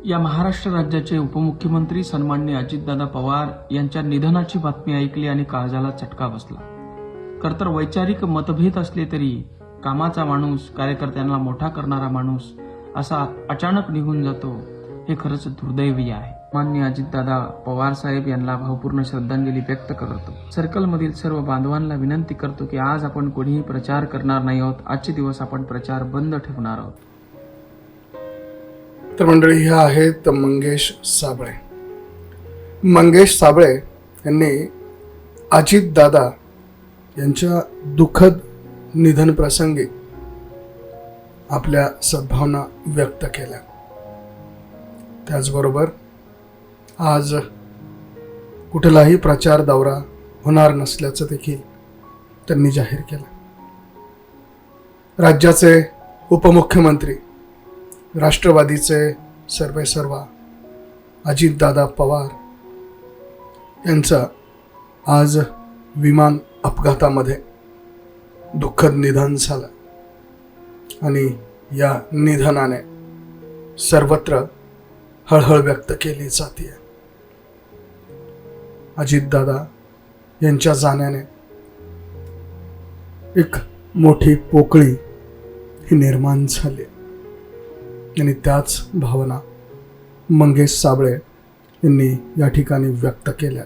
या महाराष्ट्र राज्याचे उपमुख्यमंत्री सन्माननीय अजितदादा पवार यांच्या निधनाची बातमी ऐकली आणि काळजाला चटका बसला. खरं तर वैचारिक मतभेद असले तरी कामाचा माणूस, कार्यकर्त्यांना मोठा करणारा माणूस असा अचानक निघून जातो हे खरंच दुर्दैवी आहे. माननीय अजितदादा पवार साहेब यांना भावपूर्ण श्रद्धांजली व्यक्त करतो. सर्कलमधील सर्व बांधवांना विनंती करतो की आज आपण कोणीही प्रचार करणार नाही आहोत. आजचे दिवस आपण प्रचार बंद ठेवणार आहोत. तर मंडळी, ह्या आहेत मंगेश साबळे. मंगेश साबळे यांनी अजितदादा यांच्या दुःखद निधन प्रसंगी आपल्या सद्भावना व्यक्त केल्या. त्याचबरोबर आज कुठलाही प्रचार दौरा होणार नसल्याचं देखील त्यांनी जाहीर केलं. राज्याचे उपमुख्यमंत्री, राष्ट्रवादीचे सर्वेसर्वा अजितदादा पवार यांचं आज विमान अपघातामध्ये दुःखद निधन झालं आणि या निधनाने सर्वत्र हळहळ व्यक्त केली जाते. अजितदादा यांच्या जाण्याने एक मोठी पोकळी ही निर्माण झाली आणि त्याच भावना मंगेश साबळे यांनी या ठिकाणी व्यक्त केल्या.